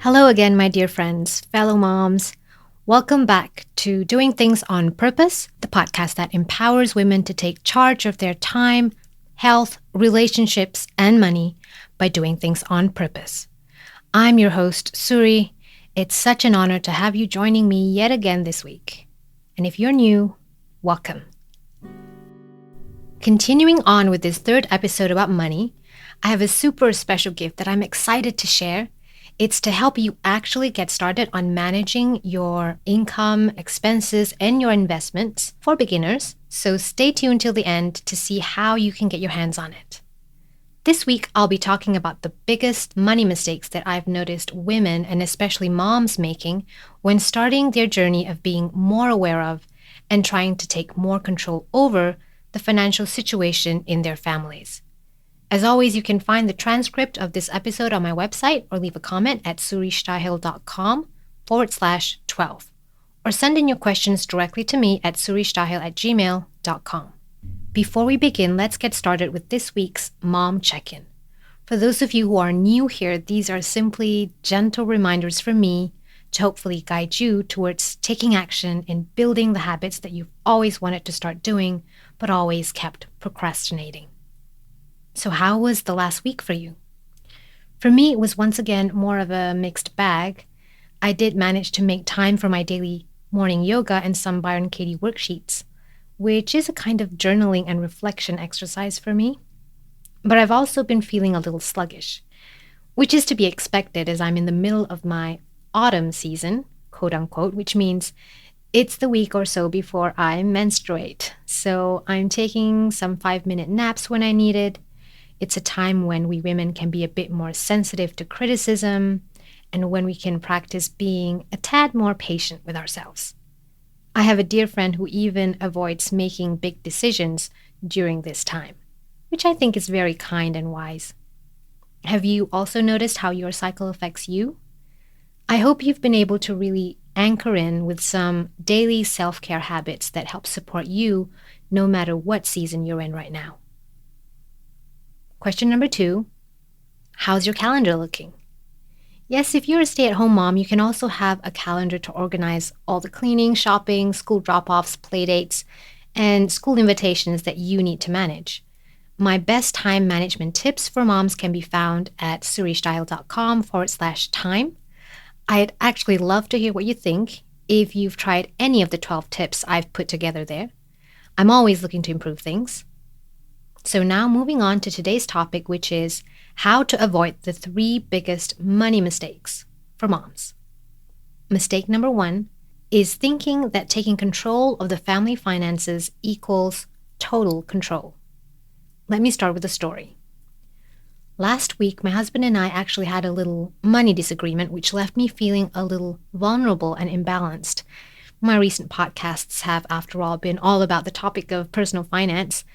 Hello again, my dear friends, fellow moms. Welcome back to Doing Things on Purpose, the podcast that empowers women to take charge of their time, health, relationships, and money by doing things on purpose. I'm your host, Suri. It's such an honor to have you joining me yet again this week. And if you're new, welcome. Continuing on with this third episode about money, I have a super special gift that I'm excited to share. It's to help you actually get started on managing your income, expenses, and your investments for beginners. So stay tuned till the end to see how you can get your hands on it. This week, I'll be talking about the biggest money mistakes that I've noticed women and especially moms making when starting their journey of being more aware of and trying to take more control over the financial situation in their families. As always, you can find the transcript of this episode on my website or leave a comment at suristahel.com/12 or send in your questions directly to me at suristahel@gmail.com. Before we begin, let's get started with this week's Mom Check-In. For those of you who are new here, these are simply gentle reminders from me to hopefully guide you towards taking action in building the habits that you've always wanted to start doing, but always kept procrastinating. So how was the last week for you? For me, it was once again more of a mixed bag. I did manage to make time for my daily morning yoga and some Byron Katie worksheets, which is a kind of journaling and reflection exercise for me. But I've also been feeling a little sluggish, which is to be expected as I'm in the middle of my autumn season, quote unquote, which means it's the week or so before I menstruate. So I'm taking some 5-minute naps when I need it. It's a time when we women can be a bit more sensitive to criticism and when we can practice being a tad more patient with ourselves. I have a dear friend who even avoids making big decisions during this time, which I think is very kind and wise. Have you also noticed how your cycle affects you? I hope you've been able to really anchor in with some daily self-care habits that help support you no matter what season you're in right now. Question number 2, how's your calendar looking? Yes, if you're a stay-at-home mom, you can also have a calendar to organize all the cleaning, shopping, school drop-offs, playdates, and school invitations that you need to manage. My best time management tips for moms can be found at suristahel.com/time. I'd actually love to hear what you think if you've tried any of the 12 tips I've put together there. I'm always looking to improve things. So now moving on to today's topic, which is how to avoid the 3 biggest money mistakes for moms. Mistake number 1 is thinking that taking control of the family finances equals total control. Let me start with a story. Last week, my husband and I actually had a little money disagreement, which left me feeling a little vulnerable and imbalanced. My recent podcasts have, after all, been all about the topic of personal finance.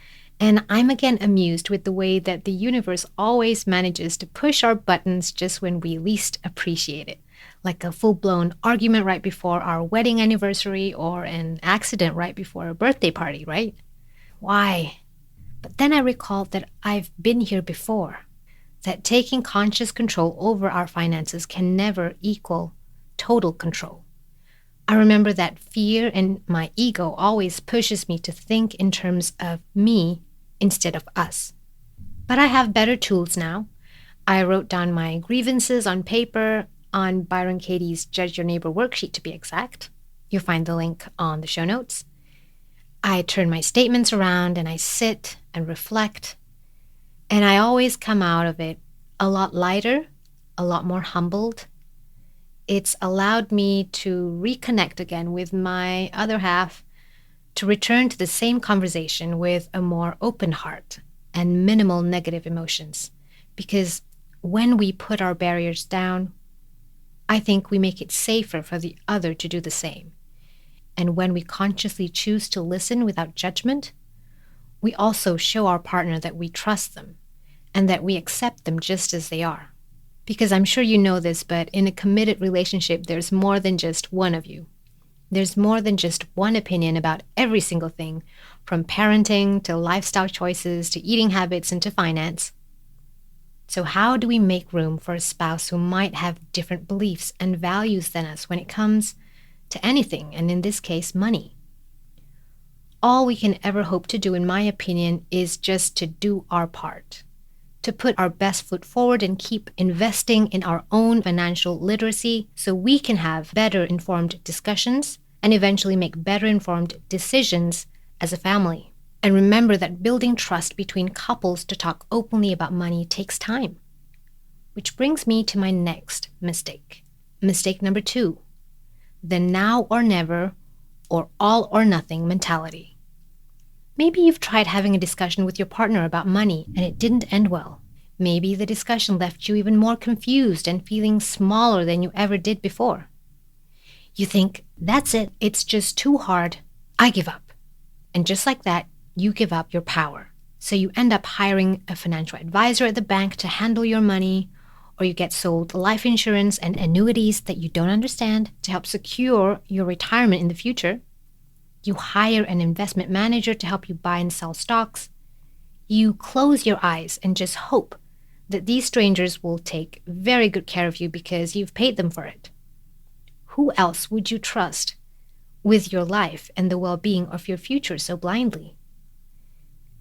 And I'm again amused with the way that the universe always manages to push our buttons just when we least appreciate it, like a full-blown argument right before our wedding anniversary or an accident right before a birthday party, right? Why? But then I recalled that I've been here before, that taking conscious control over our finances can never equal total control. I remember that fear and my ego always pushes me to think in terms of me instead of us. But I have better tools now. I wrote down my grievances on paper on Byron Katie's Judge Your Neighbor worksheet, to be exact. You'll find the link on the show notes. I turn my statements around and I sit and reflect. And I always come out of it a lot lighter, a lot more humbled. It's allowed me to reconnect again with my other half, to return to the same conversation with a more open heart and minimal negative emotions. Because when we put our barriers down, I think we make it safer for the other to do the same. And when we consciously choose to listen without judgment, we also show our partner that we trust them and that we accept them just as they are. Because I'm sure you know this, but in a committed relationship, there's more than just one of you. There's more than just one opinion about every single thing, from parenting to lifestyle choices to eating habits and to finance. So, how do we make room for a spouse who might have different beliefs and values than us when it comes to anything, and in this case, money? All we can ever hope to do, in my opinion, is just to do our part, to put our best foot forward and keep investing in our own financial literacy so we can have better informed discussions and eventually make better informed decisions as a family. And remember that building trust between couples to talk openly about money takes time. Which brings me to my next mistake. Mistake number 2, the now or never or all or nothing mentality. Maybe you've tried having a discussion with your partner about money and it didn't end well. Maybe the discussion left you even more confused and feeling smaller than you ever did before. You think, that's it, it's just too hard, I give up. And just like that, you give up your power. So you end up hiring a financial advisor at the bank to handle your money, or you get sold life insurance and annuities that you don't understand to help secure your retirement in the future. You hire an investment manager to help you buy and sell stocks. You close your eyes and just hope that these strangers will take very good care of you because you've paid them for it. Who else would you trust with your life and the well-being of your future so blindly?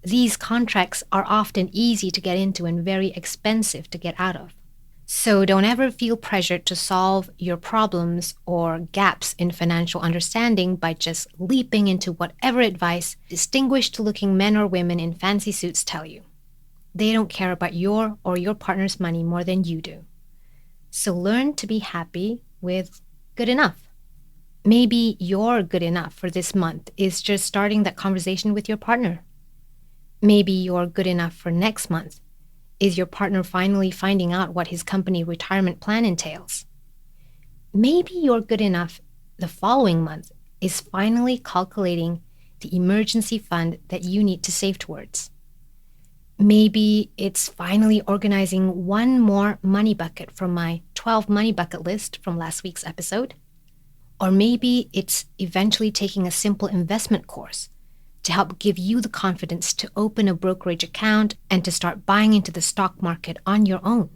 These contracts are often easy to get into and very expensive to get out of. So don't ever feel pressured to solve your problems or gaps in financial understanding by just leaping into whatever advice distinguished-looking men or women in fancy suits tell you. They don't care about your or your partner's money more than you do. So learn to be happy with good enough. Maybe your good enough for this month is just starting that conversation with your partner. Maybe your good enough for next month is your partner finally finding out what his company retirement plan entails. Maybe your good enough the following month is finally calculating the emergency fund that you need to save towards. Maybe it's finally organizing one more money bucket from my 12 money bucket list from last week's episode. Or maybe it's eventually taking a simple investment course to help give you the confidence to open a brokerage account and to start buying into the stock market on your own.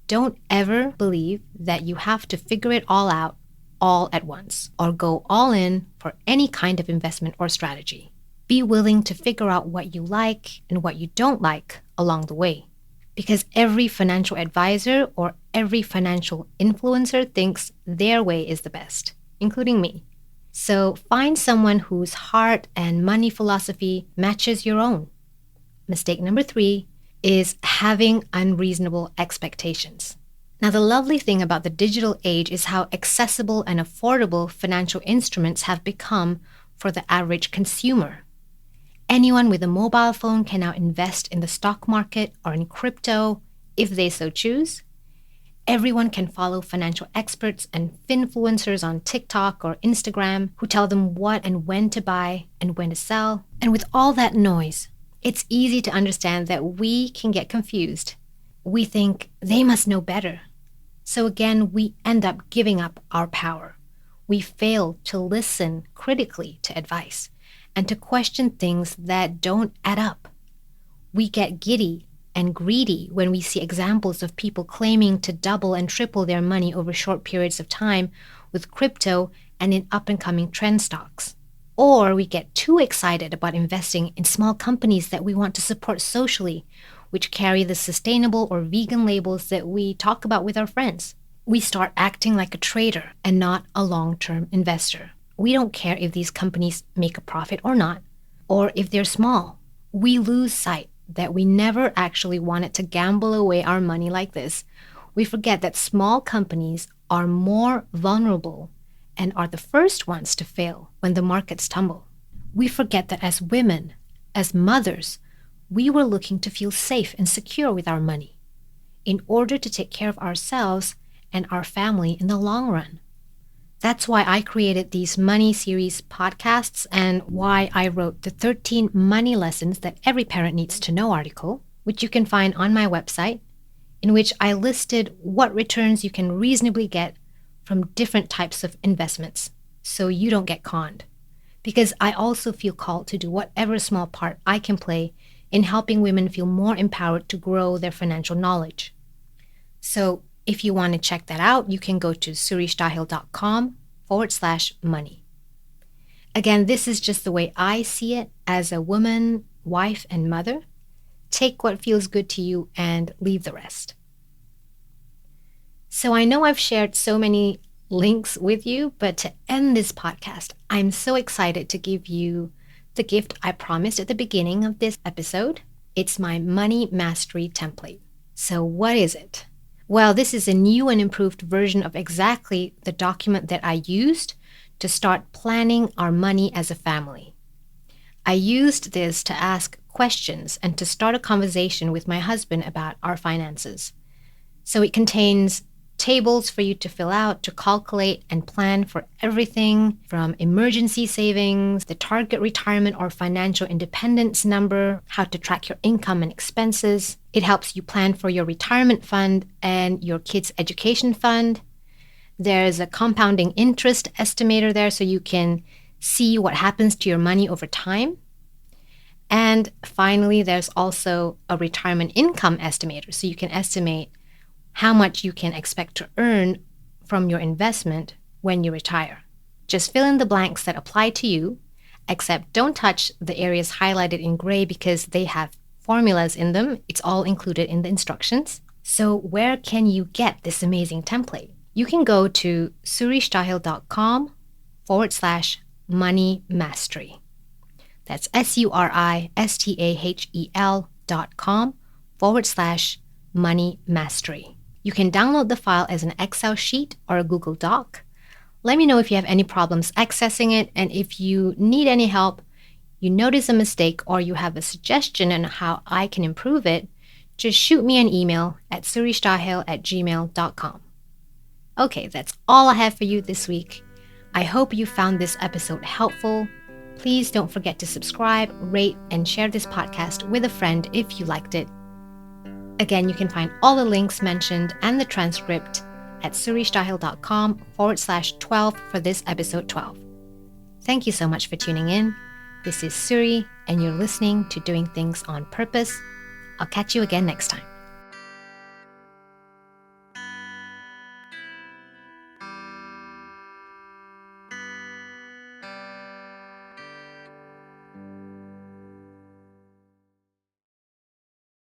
Don't ever believe that you have to figure it all out all at once or go all in for any kind of investment or strategy. Be willing to figure out what you like and what you don't like along the way. Because every financial advisor or every financial influencer thinks their way is the best, including me. So find someone whose heart and money philosophy matches your own. Mistake number 3 is having unreasonable expectations. Now, the lovely thing about the digital age is how accessible and affordable financial instruments have become for the average consumer. Anyone with a mobile phone can now invest in the stock market or in crypto if they so choose. Everyone can follow financial experts and finfluencers on TikTok or Instagram who tell them what and when to buy and when to sell. And with all that noise, it's easy to understand that we can get confused. We think they must know better. So again, we end up giving up our power. We fail to listen critically to advice and to question things that don't add up. We get giddy and greedy when we see examples of people claiming to double and triple their money over short periods of time with crypto and in up-and-coming trend stocks. Or we get too excited about investing in small companies that we want to support socially, which carry the sustainable or vegan labels that we talk about with our friends. We start acting like a trader and not a long-term investor. We don't care if these companies make a profit or not, or if they're small. We lose sight that we never actually wanted to gamble away our money like this. We forget that small companies are more vulnerable and are the first ones to fail when the markets tumble. We forget that as women, as mothers, we were looking to feel safe and secure with our money in order to take care of ourselves and our family in the long run. That's why I created these money series podcasts and why I wrote the 13 money lessons that every parent needs to know article, which you can find on my website, in which I listed what returns you can reasonably get from different types of investments so you don't get conned. Because I also feel called to do whatever small part I can play in helping women feel more empowered to grow their financial knowledge. So if you want to check that out, you can go to suristahel.com/money. Again, this is just the way I see it as a woman, wife, and mother. Take what feels good to you and leave the rest. So I know I've shared so many links with you, but to end this podcast, I'm so excited to give you the gift I promised at the beginning of this episode. It's my money mastery template. So what is it? Well, this is a new and improved version of exactly the document that I used to start planning our money as a family. I used this to ask questions and to start a conversation with my husband about our finances. So it contains tables for you to fill out, to calculate and plan for everything from emergency savings, the target retirement or financial independence number, how to track your income and expenses. It helps you plan for your retirement fund and your kids' education fund. There's a compounding interest estimator there so you can see what happens to your money over time. And finally, there's also a retirement income estimator so you can estimate how much you can expect to earn from your investment when you retire. Just fill in the blanks that apply to you, except don't touch the areas highlighted in gray because they have formulas in them. It's all included in the instructions. So where can you get this amazing template? You can go to suristahel.com/money mastery. That's suristahel.com/money mastery. You can download the file as an Excel sheet or a Google Doc. Let me know if you have any problems accessing it, and if you need any help, you notice a mistake, or you have a suggestion on how I can improve it, just shoot me an email at suristahel@gmail.com. Okay, that's all I have for you this week. I hope you found this episode helpful. Please don't forget to subscribe, rate, and share this podcast with a friend if you liked it. Again, you can find all the links mentioned and the transcript at suristahel.com/12 for this episode 12. Thank you so much for tuning in. This is Suri, and you're listening to Doing Things on Purpose. I'll catch you again next time.